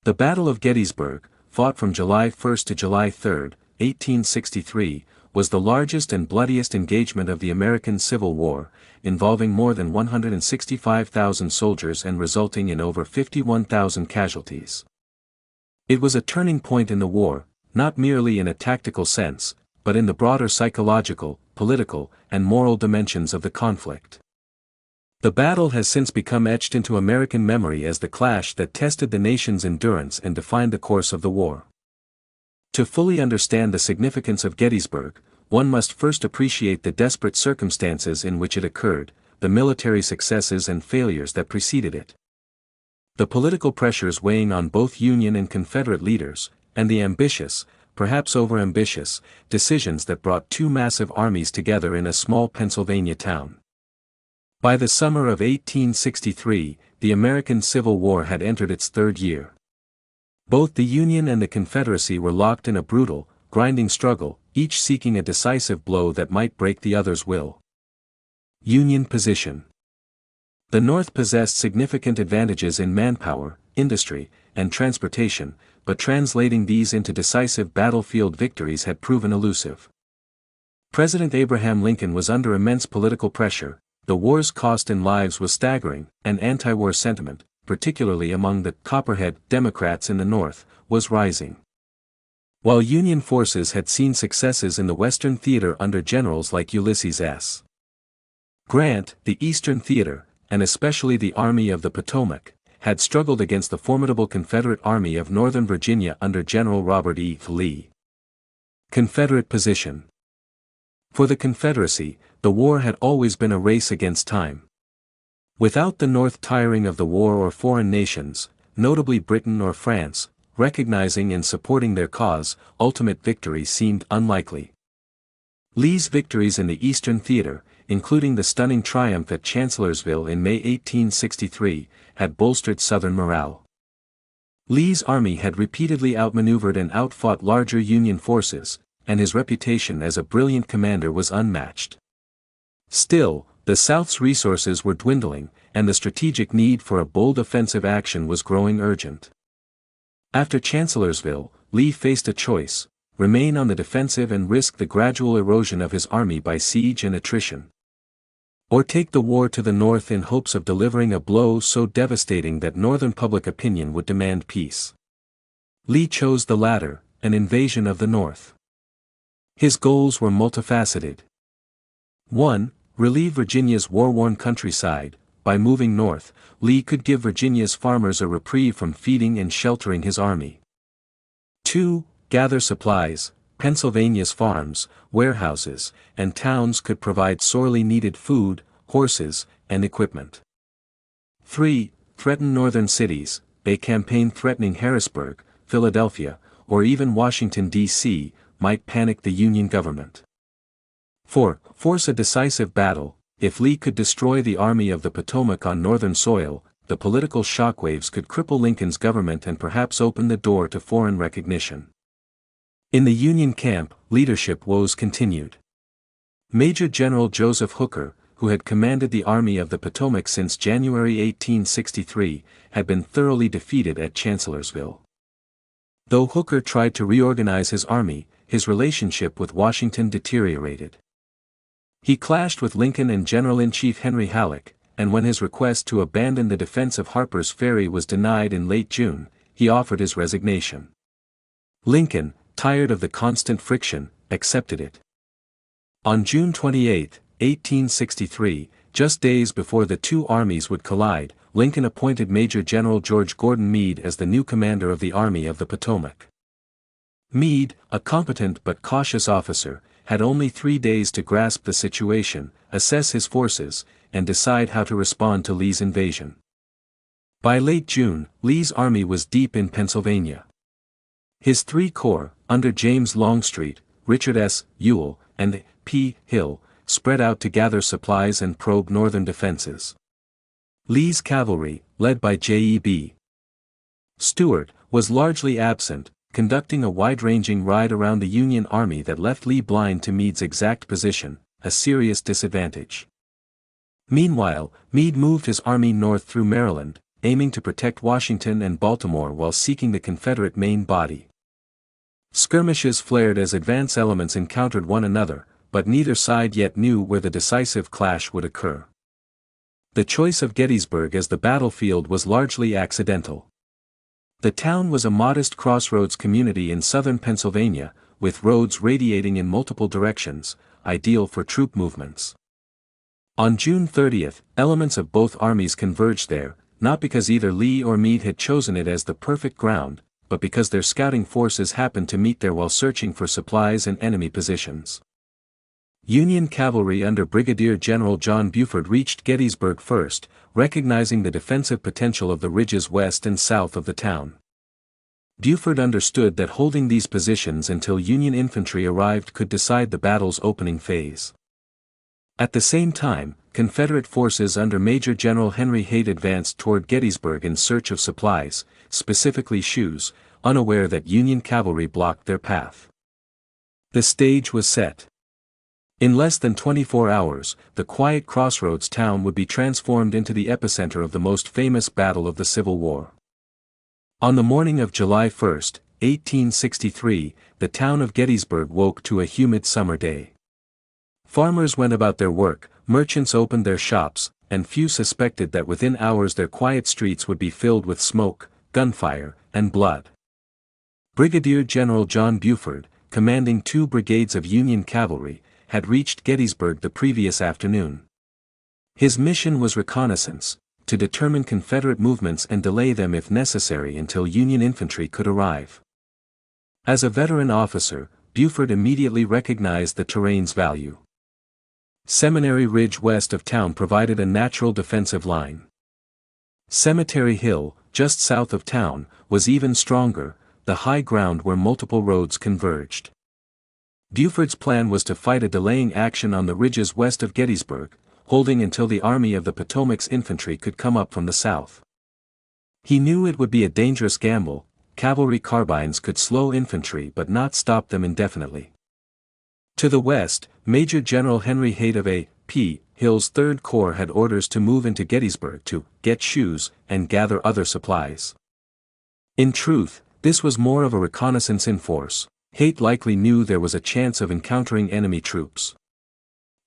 The Battle of Gettysburg, fought from July 1 to July 3, 1863, was the largest and bloodiest engagement of the American Civil War, involving more than 165,000 soldiers and resulting in over 51,000 casualties. It was a turning point in the war, not merely in a tactical sense, but in the broader psychological, political, and moral dimensions of the conflict. The battle has since become etched into American memory as the clash that tested the nation's endurance and defined the course of the war. To fully understand the significance of Gettysburg, one must first appreciate the desperate circumstances in which it occurred, the military successes and failures that preceded it, the political pressures weighing on both Union and Confederate leaders, and the ambitious, perhaps overambitious, decisions that brought two massive armies together in a small Pennsylvania town. By the summer of 1863, the American Civil War had entered its third year. Both the Union and the Confederacy were locked in a brutal, grinding struggle, each seeking a decisive blow that might break the other's will. Union position. The North possessed significant advantages in manpower, industry, and transportation, but translating these into decisive battlefield victories had proven elusive. President Abraham Lincoln was under immense political pressure, the war's cost in lives was staggering, and anti-war sentiment, particularly among the Copperhead Democrats in the North, was rising. While Union forces had seen successes in the Western theater under generals like Ulysses S. Grant, the Eastern Theater, and especially the Army of the Potomac, had struggled against the formidable Confederate Army of Northern Virginia under General Robert E. Lee. Confederate position. For the Confederacy, the war had always been a race against time. Without the North tiring of the war or foreign nations, notably Britain or France, recognizing and supporting their cause, ultimate victory seemed unlikely. Lee's victories in the Eastern Theater, including the stunning triumph at Chancellorsville in May 1863, had bolstered Southern morale. Lee's army had repeatedly outmaneuvered and outfought larger Union forces, and his reputation as a brilliant commander was unmatched. Still, the South's resources were dwindling, and the strategic need for a bold offensive action was growing urgent. After Chancellorsville, Lee faced a choice: remain on the defensive and risk the gradual erosion of his army by siege and attrition, or take the war to the North in hopes of delivering a blow so devastating that Northern public opinion would demand peace. Lee chose the latter, an invasion of the North. His goals were multifaceted. 1. Relieve Virginia's war-worn countryside. By moving north, Lee could give Virginia's farmers a reprieve from feeding and sheltering his army. 2. Gather supplies. Pennsylvania's farms, warehouses, and towns could provide sorely needed food, horses, and equipment. 3. Threaten northern cities. A campaign threatening Harrisburg, Philadelphia, or even Washington, D.C., might panic the Union government. 4. Force a decisive battle. If Lee could destroy the Army of the Potomac on northern soil, the political shockwaves could cripple Lincoln's government and perhaps open the door to foreign recognition. In the Union camp, leadership woes continued. Major General Joseph Hooker, who had commanded the Army of the Potomac since January 1863, had been thoroughly defeated at Chancellorsville. Though Hooker tried to reorganize his army, his relationship with Washington deteriorated. He clashed with Lincoln and General-in-Chief Henry Halleck, and when his request to abandon the defense of Harper's Ferry was denied in late June, he offered his resignation. Lincoln, tired of the constant friction, accepted it. On June 28, 1863, just days before the two armies would collide, Lincoln appointed Major General George Gordon Meade as the new commander of the Army of the Potomac. Meade, a competent but cautious officer, had only 3 days to grasp the situation, assess his forces, and decide how to respond to Lee's invasion. By late June, Lee's army was deep in Pennsylvania. His 3 corps, under James Longstreet, Richard S. Ewell, and P. Hill, spread out to gather supplies and probe northern defenses. Lee's cavalry, led by J.E.B. Stuart, was largely absent, conducting a wide-ranging ride around the Union army that left Lee blind to Meade's exact position, a serious disadvantage. Meanwhile, Meade moved his army north through Maryland, aiming to protect Washington and Baltimore while seeking the Confederate main body. Skirmishes flared as advance elements encountered one another, but neither side yet knew where the decisive clash would occur. The choice of Gettysburg as the battlefield was largely accidental. The town was a modest crossroads community in southern Pennsylvania, with roads radiating in multiple directions, ideal for troop movements. On June 30th, elements of both armies converged there, not because either Lee or Meade had chosen it as the perfect ground, but because their scouting forces happened to meet there while searching for supplies and enemy positions. Union cavalry under Brigadier General John Buford reached Gettysburg first, recognizing the defensive potential of the ridges west and south of the town. Buford understood that holding these positions until Union infantry arrived could decide the battle's opening phase. At the same time, Confederate forces under Major General Henry Haight advanced toward Gettysburg in search of supplies, specifically shoes, unaware that Union cavalry blocked their path. The stage was set. In less than 24 hours, the quiet crossroads town would be transformed into the epicenter of the most famous battle of the Civil War. On the morning of July 1, 1863, the town of Gettysburg woke to a humid summer day. Farmers went about their work, merchants opened their shops, and few suspected that within hours their quiet streets would be filled with smoke, gunfire, and blood. Brigadier General John Buford, commanding 2 brigades of Union cavalry, had reached Gettysburg the previous afternoon. His mission was reconnaissance, to determine Confederate movements and delay them if necessary until Union infantry could arrive. As a veteran officer, Buford immediately recognized the terrain's value. Seminary Ridge west of town provided a natural defensive line. Cemetery Hill, just south of town, was even stronger, the high ground where multiple roads converged. Buford's plan was to fight a delaying action on the ridges west of Gettysburg, holding until the Army of the Potomac's infantry could come up from the south. He knew it would be a dangerous gamble. Cavalry carbines could slow infantry but not stop them indefinitely. To the west, Major General Henry Haight of A.P. Hill's 3rd Corps had orders to move into Gettysburg to get shoes and gather other supplies. In truth, this was more of a reconnaissance in force. Haight likely knew there was a chance of encountering enemy troops.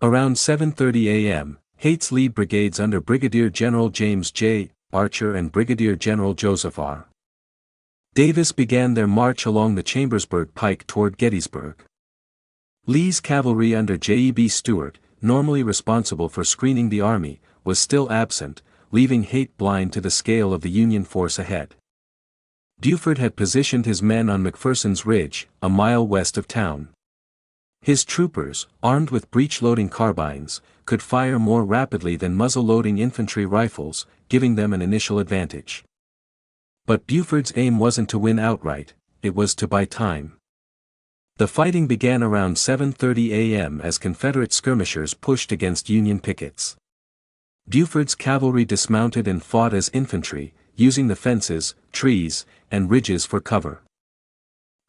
Around 7:30 a.m., Haight's lead brigades under Brigadier General James J. Archer and Brigadier General Joseph R. Davis began their march along the Chambersburg Pike toward Gettysburg. Lee's cavalry under J.E.B. Stuart, normally responsible for screening the army, was still absent, leaving Haight blind to the scale of the Union force ahead. Buford had positioned his men on McPherson's Ridge, a mile west of town. His troopers, armed with breech-loading carbines, could fire more rapidly than muzzle-loading infantry rifles, giving them an initial advantage. But Buford's aim wasn't to win outright, it was to buy time. The fighting began around 7:30 a.m. as Confederate skirmishers pushed against Union pickets. Buford's cavalry dismounted and fought as infantry, using the fences, trees, and ridges for cover.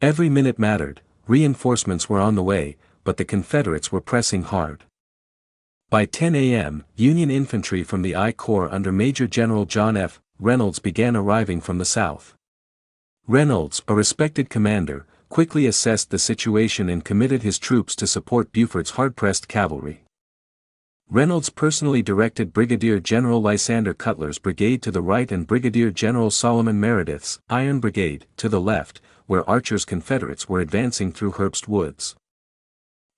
Every minute mattered. Reinforcements were on the way, but the Confederates were pressing hard. By 10 a.m., Union infantry from the I Corps under Major General John F. Reynolds began arriving from the south. Reynolds, a respected commander, quickly assessed the situation and committed his troops to support Buford's hard-pressed cavalry. Reynolds personally directed Brigadier General Lysander Cutler's brigade to the right and Brigadier General Solomon Meredith's Iron Brigade to the left, where Archer's Confederates were advancing through Herbst Woods.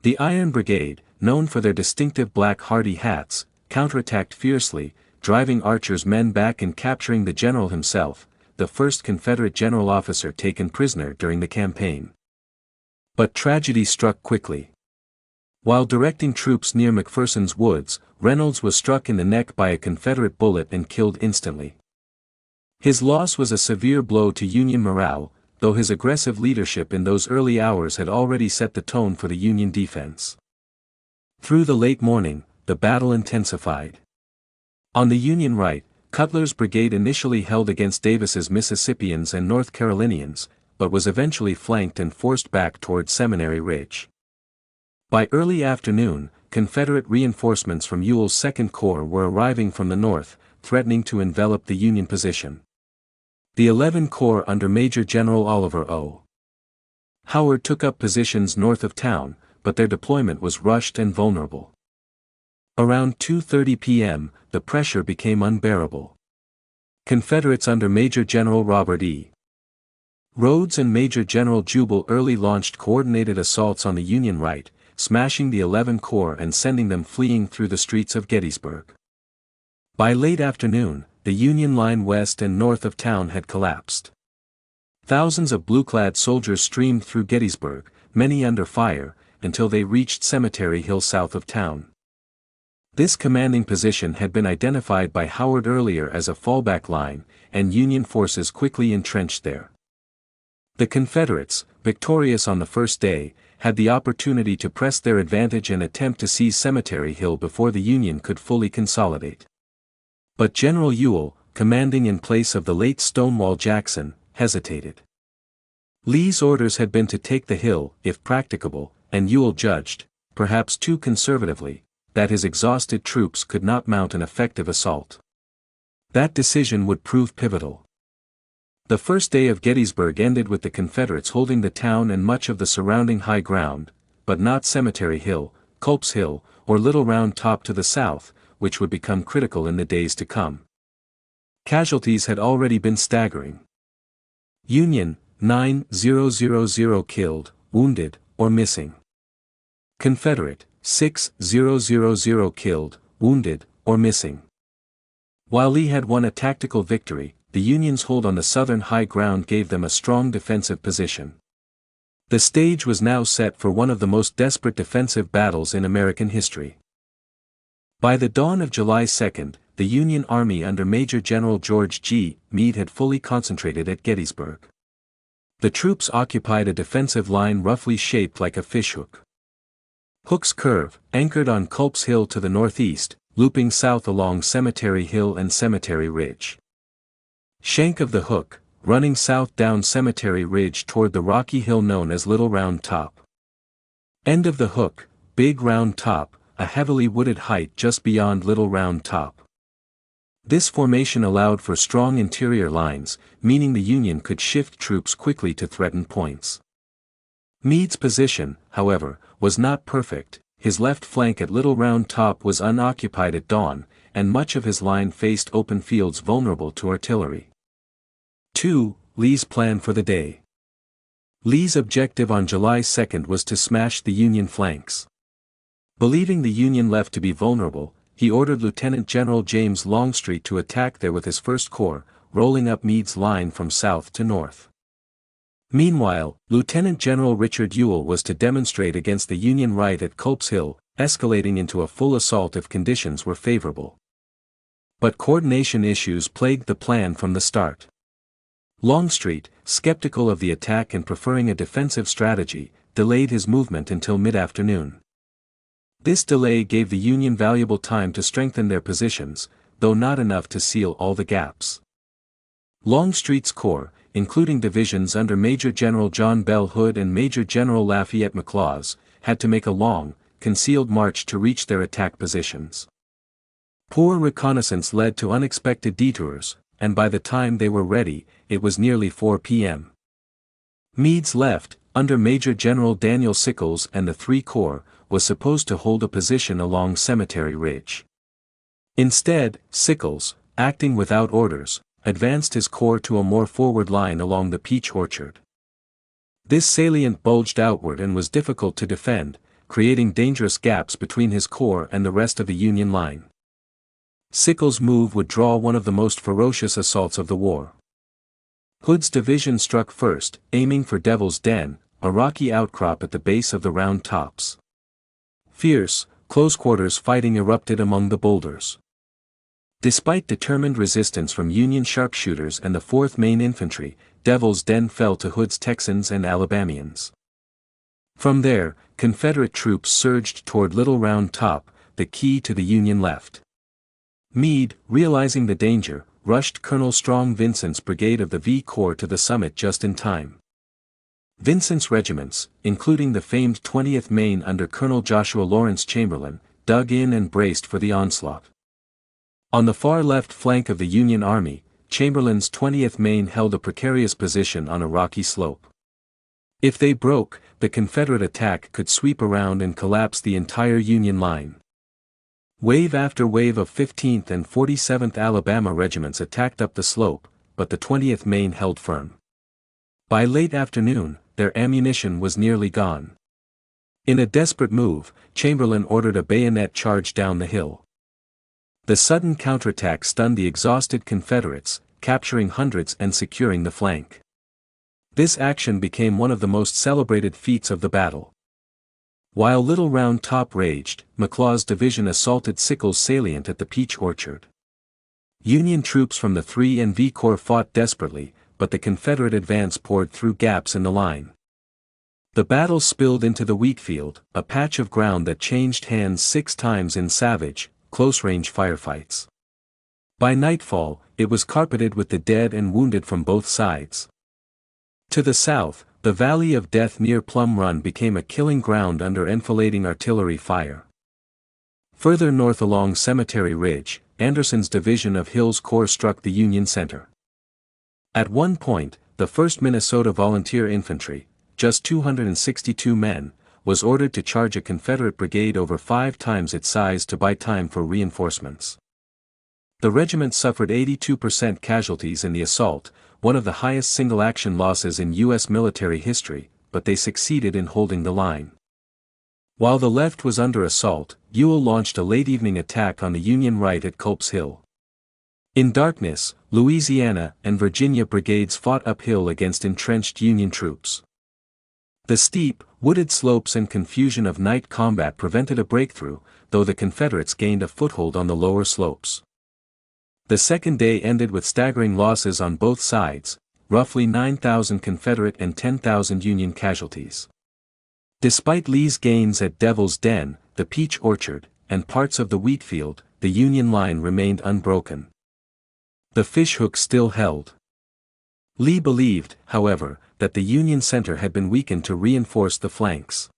The Iron Brigade, known for their distinctive black hardy hats, counterattacked fiercely, driving Archer's men back and capturing the general himself, the first Confederate general officer taken prisoner during the campaign. But tragedy struck quickly. While directing troops near McPherson's Woods, Reynolds was struck in the neck by a Confederate bullet and killed instantly. His loss was a severe blow to Union morale, though his aggressive leadership in those early hours had already set the tone for the Union defense. Through the late morning, the battle intensified. On the Union right, Cutler's brigade initially held against Davis's Mississippians and North Carolinians, but was eventually flanked and forced back toward Seminary Ridge. By early afternoon, Confederate reinforcements from Ewell's 2nd Corps were arriving from the north, threatening to envelop the Union position. The 11 Corps under Major General Oliver O. Howard took up positions north of town, but their deployment was rushed and vulnerable. Around 2:30 p.m., the pressure became unbearable. Confederates under Major General Robert E. Rhodes and Major General Jubal Early launched coordinated assaults on the Union right, smashing the 11 Corps and sending them fleeing through the streets of Gettysburg. By late afternoon, the Union line west and north of town had collapsed. Thousands of blue-clad soldiers streamed through Gettysburg, many under fire, until they reached Cemetery Hill south of town. This commanding position had been identified by Howard earlier as a fallback line, and Union forces quickly entrenched there. The Confederates, victorious on the first day, had the opportunity to press their advantage and attempt to seize Cemetery Hill before the Union could fully consolidate. But General Ewell, commanding in place of the late Stonewall Jackson, hesitated. Lee's orders had been to take the hill, if practicable, and Ewell judged, perhaps too conservatively, that his exhausted troops could not mount an effective assault. That decision would prove pivotal. The first day of Gettysburg ended with the Confederates holding the town and much of the surrounding high ground, but not Cemetery Hill, Culp's Hill, or Little Round Top to the south, which would become critical in the days to come. Casualties had already been staggering. Union, 9,000 killed, wounded, or missing. Confederate, 6,000 killed, wounded, or missing. While Lee had won a tactical victory, the Union's hold on the southern high ground gave them a strong defensive position. The stage was now set for one of the most desperate defensive battles in American history. By the dawn of July 2, the Union Army under Major General George G. Meade had fully concentrated at Gettysburg. The troops occupied a defensive line roughly shaped like a fishhook. Hook's Curve, anchored on Culp's Hill to the northeast, looping south along Cemetery Hill and Cemetery Ridge. Shank of the Hook, running south down Cemetery Ridge toward the rocky hill known as Little Round Top. End of the Hook, Big Round Top, a heavily wooded height just beyond Little Round Top. This formation allowed for strong interior lines, meaning the Union could shift troops quickly to threatened points. Meade's position, however, was not perfect. His left flank at Little Round Top was unoccupied at dawn, and much of his line faced open fields vulnerable to artillery. 2. Lee's plan for the day. Lee's objective on July 2 was to smash the Union flanks. Believing the Union left to be vulnerable, he ordered Lieutenant General James Longstreet to attack there with his 1st Corps, rolling up Meade's line from south to north. Meanwhile, Lieutenant General Richard Ewell was to demonstrate against the Union right at Culp's Hill, escalating into a full assault if conditions were favorable. But coordination issues plagued the plan from the start. Longstreet, skeptical of the attack and preferring a defensive strategy, delayed his movement until mid-afternoon. This delay gave the Union valuable time to strengthen their positions, though not enough to seal all the gaps. Longstreet's corps, including divisions under Major General John Bell Hood and Major General Lafayette McLaws, had to make a long, concealed march to reach their attack positions. Poor reconnaissance led to unexpected detours, and by the time they were ready, it was nearly 4 p.m. Meade's left, under Major General Daniel Sickles and the 3 Corps, was supposed to hold a position along Cemetery Ridge. Instead, Sickles, acting without orders, advanced his corps to a more forward line along the Peach Orchard. This salient bulged outward and was difficult to defend, creating dangerous gaps between his corps and the rest of the Union line. Sickles' move would draw one of the most ferocious assaults of the war. Hood's division struck first, aiming for Devil's Den, a rocky outcrop at the base of the Round Tops. Fierce, close-quarters fighting erupted among the boulders. Despite determined resistance from Union sharpshooters and the 4th Maine Infantry, Devil's Den fell to Hood's Texans and Alabamians. From there, Confederate troops surged toward Little Round Top, the key to the Union left. Meade, realizing the danger, rushed Colonel Strong Vincent's brigade of the V Corps to the summit just in time. Vincent's regiments, including the famed 20th Maine under Colonel Joshua Lawrence Chamberlain, dug in and braced for the onslaught. On the far left flank of the Union Army, Chamberlain's 20th Maine held a precarious position on a rocky slope. If they broke, the Confederate attack could sweep around and collapse the entire Union line. Wave after wave of 15th and 47th Alabama regiments attacked up the slope, but the 20th Maine held firm. By late afternoon, their ammunition was nearly gone. In a desperate move, Chamberlain ordered a bayonet charge down the hill. The sudden counterattack stunned the exhausted Confederates, capturing hundreds and securing the flank. This action became one of the most celebrated feats of the battle. While Little Round Top raged, McLaws' division assaulted Sickles' salient at the Peach Orchard. Union troops from the 3 and V Corps fought desperately, but the Confederate advance poured through gaps in the line. The battle spilled into the wheatfield, a patch of ground that changed hands 6 times in savage, close-range firefights. By nightfall, it was carpeted with the dead and wounded from both sides. To the south, the Valley of Death near Plum Run became a killing ground under enfilading artillery fire. Further north along Cemetery Ridge, Anderson's division of Hill's Corps struck the Union center. At one point, the 1st Minnesota Volunteer Infantry, just 262 men, was ordered to charge a Confederate brigade over 5 times its size to buy time for reinforcements. The regiment suffered 82% casualties in the assault, one of the highest single-action losses in U.S. military history, but they succeeded in holding the line. While the left was under assault, Ewell launched a late-evening attack on the Union right at Culp's Hill. In darkness, Louisiana and Virginia brigades fought uphill against entrenched Union troops. The steep, wooded slopes and confusion of night combat prevented a breakthrough, though the Confederates gained a foothold on the lower slopes. The second day ended with staggering losses on both sides, roughly 9,000 Confederate and 10,000 Union casualties. Despite Lee's gains at Devil's Den, the Peach Orchard, and parts of the wheatfield, the Union line remained unbroken. The fishhook still held. Lee believed, however, that the Union center had been weakened to reinforce the flanks.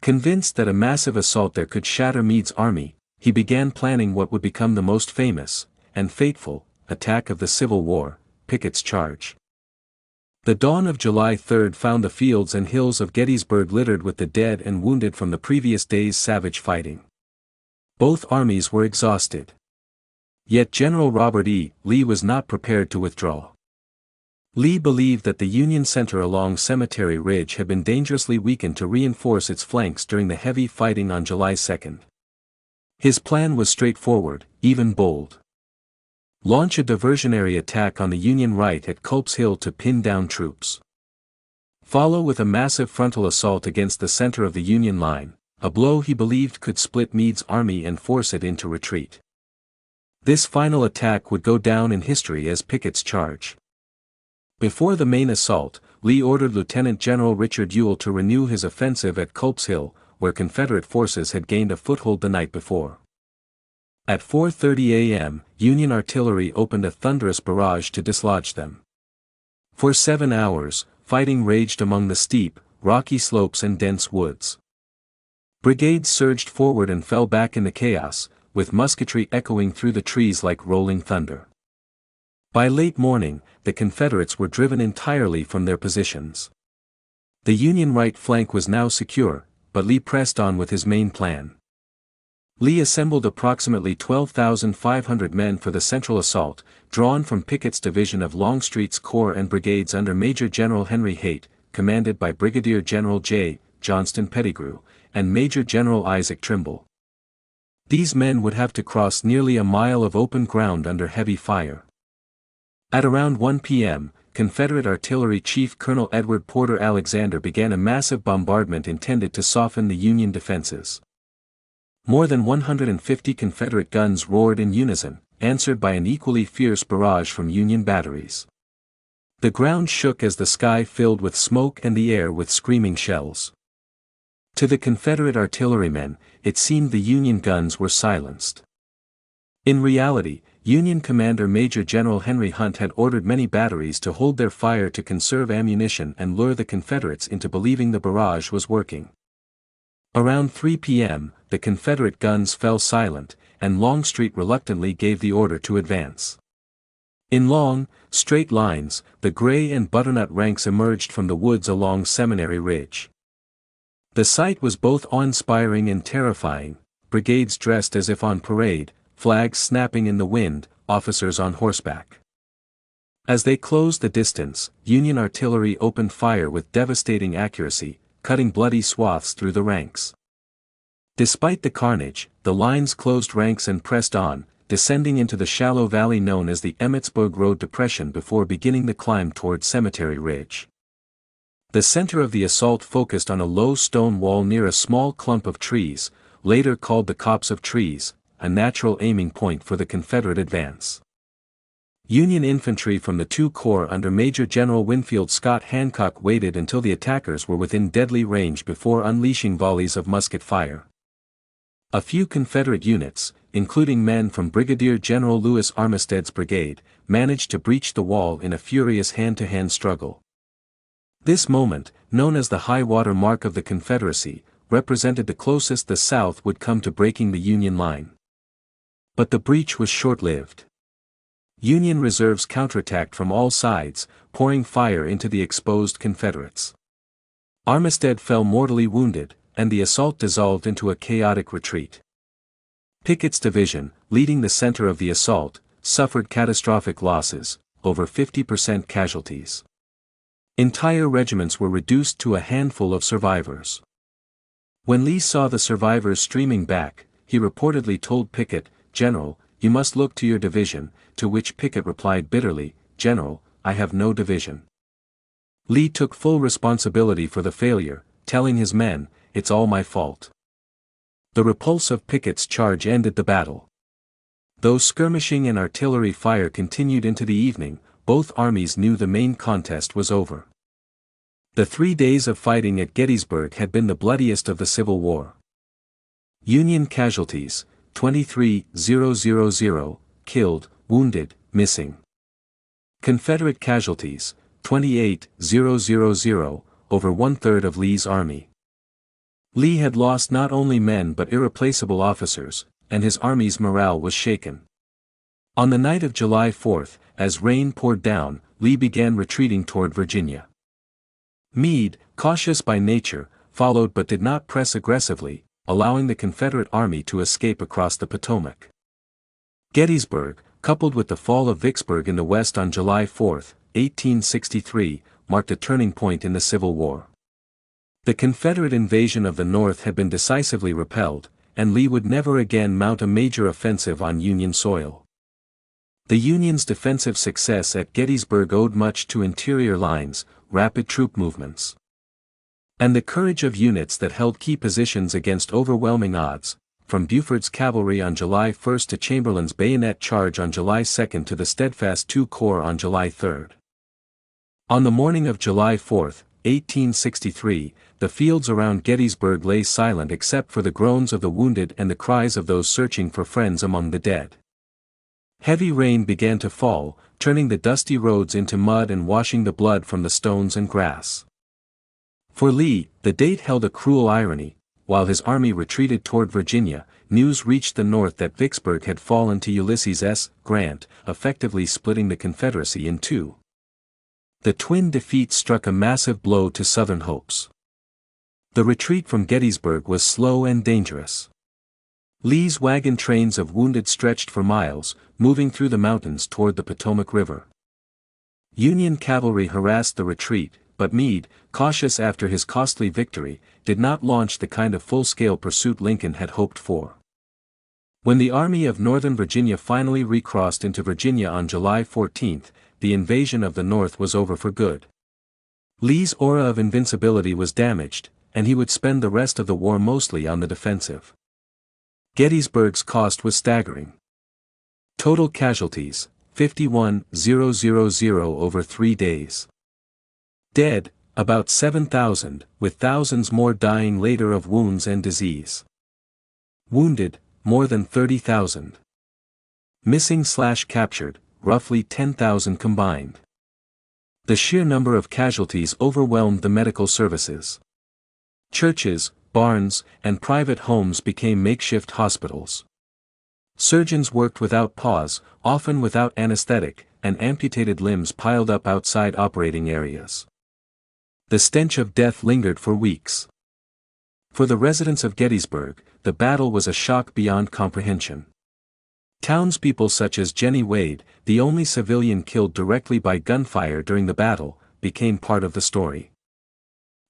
Convinced that a massive assault there could shatter Meade's army, he began planning what would become the most famous, and fateful, attack of the Civil War, Pickett's Charge. The dawn of July 3 found the fields and hills of Gettysburg littered with the dead and wounded from the previous day's savage fighting. Both armies were exhausted. Yet General Robert E. Lee was not prepared to withdraw. Lee believed that the Union center along Cemetery Ridge had been dangerously weakened to reinforce its flanks during the heavy fighting on July 2. His plan was straightforward, even bold. Launch a diversionary attack on the Union right at Culp's Hill to pin down troops. Follow with a massive frontal assault against the center of the Union line, a blow he believed could split Meade's army and force it into retreat. This final attack would go down in history as Pickett's Charge. Before the main assault, Lee ordered Lieutenant General Richard Ewell to renew his offensive at Culp's Hill, where Confederate forces had gained a foothold the night before. At 4:30 a.m., Union artillery opened a thunderous barrage to dislodge them. For 7 hours, fighting raged among the steep, rocky slopes and dense woods. Brigades surged forward and fell back in the chaos, with musketry echoing through the trees like rolling thunder. By late morning, the Confederates were driven entirely from their positions. The Union right flank was now secure, but Lee pressed on with his main plan. Lee assembled approximately 12,500 men for the central assault, drawn from Pickett's division of Longstreet's corps and brigades under Major General Henry Haight, commanded by Brigadier General J. Johnston Pettigrew, and Major General Isaac Trimble. These men would have to cross nearly a mile of open ground under heavy fire. At around 1 p.m., Confederate Artillery Chief Colonel Edward Porter Alexander began a massive bombardment intended to soften the Union defenses. More than 150 Confederate guns roared in unison, answered by an equally fierce barrage from Union batteries. The ground shook as the sky filled with smoke and the air with screaming shells. To the Confederate artillerymen, it seemed the Union guns were silenced. In reality, Union Commander Major General Henry Hunt had ordered many batteries to hold their fire to conserve ammunition and lure the Confederates into believing the barrage was working. Around 3 p.m., the Confederate guns fell silent, and Longstreet reluctantly gave the order to advance. In long, straight lines, the gray and butternut ranks emerged from the woods along Seminary Ridge. The sight was both awe-inspiring and terrifying, brigades dressed as if on parade, flags snapping in the wind, officers on horseback. As they closed the distance, Union artillery opened fire with devastating accuracy, cutting bloody swaths through the ranks. Despite the carnage, the lines closed ranks and pressed on, descending into the shallow valley known as the Emmetsburg Road Depression before beginning the climb toward Cemetery Ridge. The center of the assault focused on a low stone wall near a small clump of trees, later called the Copse of Trees, a natural aiming point for the Confederate advance. Union infantry from the two corps under Major General Winfield Scott Hancock waited until the attackers were within deadly range before unleashing volleys of musket fire. A few Confederate units, including men from Brigadier General Lewis Armistead's brigade, managed to breach the wall in a furious hand-to-hand struggle. This moment, known as the high water mark of the Confederacy, represented the closest the South would come to breaking the Union line. But the breach was short-lived. Union reserves counterattacked from all sides, pouring fire into the exposed Confederates. Armistead fell mortally wounded, and the assault dissolved into a chaotic retreat. Pickett's division, leading the center of the assault, suffered catastrophic losses, over 50% casualties. Entire regiments were reduced to a handful of survivors. When Lee saw the survivors streaming back, he reportedly told Pickett, "General, you must look to your division," to which Pickett replied bitterly, "General, I have no division." Lee took full responsibility for the failure, telling his men, "It's all my fault." The repulse of Pickett's charge ended the battle. Though skirmishing and artillery fire continued into the evening, both armies knew the main contest was over. The 3 days of fighting at Gettysburg had been the bloodiest of the Civil War. Union casualties, 23,000, killed, wounded, missing. Confederate casualties, 28,000, over one-third of Lee's army. Lee had lost not only men but irreplaceable officers, and his army's morale was shaken. On the night of July 4, as rain poured down, Lee began retreating toward Virginia. Meade, cautious by nature, followed but did not press aggressively, allowing the Confederate army to escape across the Potomac. Gettysburg, coupled with the fall of Vicksburg in the West on July 4, 1863, marked a turning point in the Civil War. The Confederate invasion of the North had been decisively repelled, and Lee would never again mount a major offensive on Union soil. The Union's defensive success at Gettysburg owed much to interior lines, rapid troop movements, and the courage of units that held key positions against overwhelming odds, from Buford's cavalry on July 1 to Chamberlain's bayonet charge on July 2 to the steadfast Two Corps on July 3. On the morning of July 4, 1863, the fields around Gettysburg lay silent except for the groans of the wounded and the cries of those searching for friends among the dead. Heavy rain began to fall, turning the dusty roads into mud and washing the blood from the stones and grass. For Lee, the date held a cruel irony. While his army retreated toward Virginia, news reached the North that Vicksburg had fallen to Ulysses S. Grant, effectively splitting the Confederacy in two. The twin defeats struck a massive blow to Southern hopes. The retreat from Gettysburg was slow and dangerous. Lee's wagon trains of wounded stretched for miles, moving through the mountains toward the Potomac River. Union cavalry harassed the retreat, but Meade, cautious after his costly victory, did not launch the kind of full-scale pursuit Lincoln had hoped for. When the Army of Northern Virginia finally recrossed into Virginia on July 14, the invasion of the North was over for good. Lee's aura of invincibility was damaged, and he would spend the rest of the war mostly on the defensive. Gettysburg's cost was staggering. Total casualties, 51,000 over 3 days. Dead, about 7,000, with thousands more dying later of wounds and disease. Wounded, more than 30,000. Missing/captured, roughly 10,000 combined. The sheer number of casualties overwhelmed the medical services. Churches, barns, and private homes became makeshift hospitals. Surgeons worked without pause, often without anesthetic, and amputated limbs piled up outside operating areas. The stench of death lingered for weeks. For the residents of Gettysburg, the battle was a shock beyond comprehension. Townspeople such as Jenny Wade, the only civilian killed directly by gunfire during the battle, became part of the story.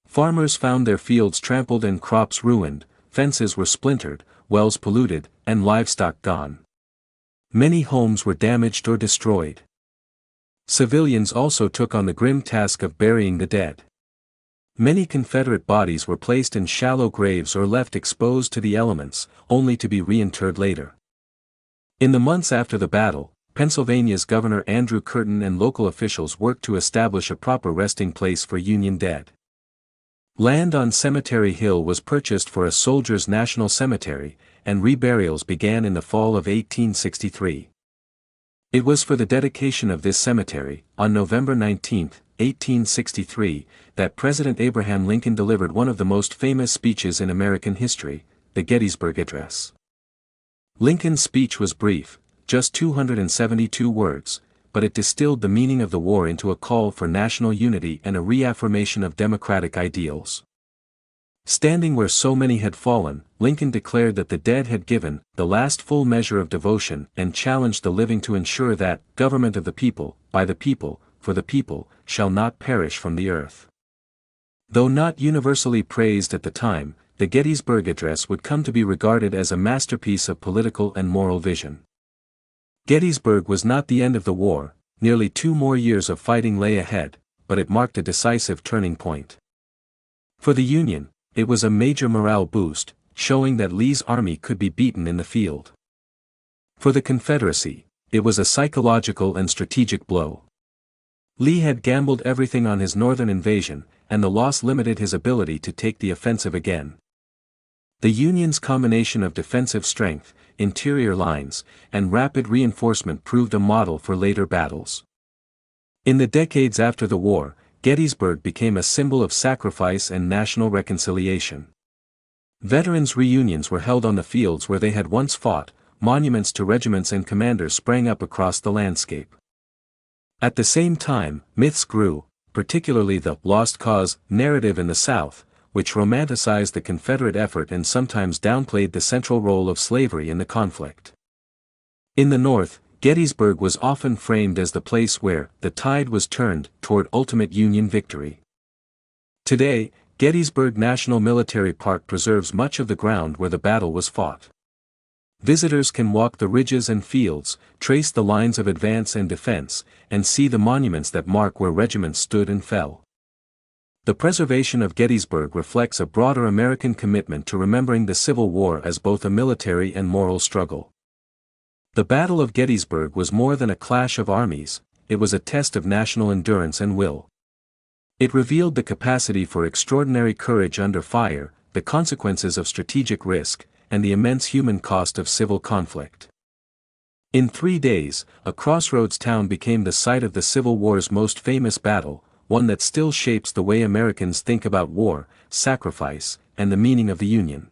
Farmers found their fields trampled and crops ruined, fences were splintered, wells polluted, and livestock gone. Many homes were damaged or destroyed. Civilians also took on the grim task of burying the dead. Many Confederate bodies were placed in shallow graves or left exposed to the elements, only to be reinterred later. In the months after the battle, Pennsylvania's Governor Andrew Curtin and local officials worked to establish a proper resting place for Union dead. Land on Cemetery Hill was purchased for a soldiers' national cemetery, and reburials began in the fall of 1863. It was for the dedication of this cemetery, on November 19, 1863, that President Abraham Lincoln delivered one of the most famous speeches in American history, the Gettysburg Address. Lincoln's speech was brief, just 272 words, but it distilled the meaning of the war into a call for national unity and a reaffirmation of democratic ideals. Standing where so many had fallen, Lincoln declared that the dead had given the last full measure of devotion and challenged the living to ensure that government of the people, by the people, for the people, shall not perish from the earth. Though not universally praised at the time, the Gettysburg Address would come to be regarded as a masterpiece of political and moral vision. Gettysburg was not the end of the war, nearly 2 more years of fighting lay ahead, but it marked a decisive turning point. For the Union, it was a major morale boost, showing that Lee's army could be beaten in the field. For the Confederacy, it was a psychological and strategic blow. Lee had gambled everything on his northern invasion, and the loss limited his ability to take the offensive again. The Union's combination of defensive strength, interior lines, and rapid reinforcement proved a model for later battles. In the decades after the war, Gettysburg became a symbol of sacrifice and national reconciliation. Veterans' reunions were held on the fields where they had once fought, monuments to regiments and commanders sprang up across the landscape. At the same time, myths grew, particularly the "lost cause" narrative in the South, which romanticized the Confederate effort and sometimes downplayed the central role of slavery in the conflict. In the North, Gettysburg was often framed as the place where the tide was turned toward ultimate Union victory. Today, Gettysburg National Military Park preserves much of the ground where the battle was fought. Visitors can walk the ridges and fields, trace the lines of advance and defense, and see the monuments that mark where regiments stood and fell. The preservation of Gettysburg reflects a broader American commitment to remembering the Civil War as both a military and moral struggle. The Battle of Gettysburg was more than a clash of armies, it was a test of national endurance and will. It revealed the capacity for extraordinary courage under fire, the consequences of strategic risk, and the immense human cost of civil conflict. In 3 days, a crossroads town became the site of the Civil War's most famous battle, one that still shapes the way Americans think about war, sacrifice, and the meaning of the Union.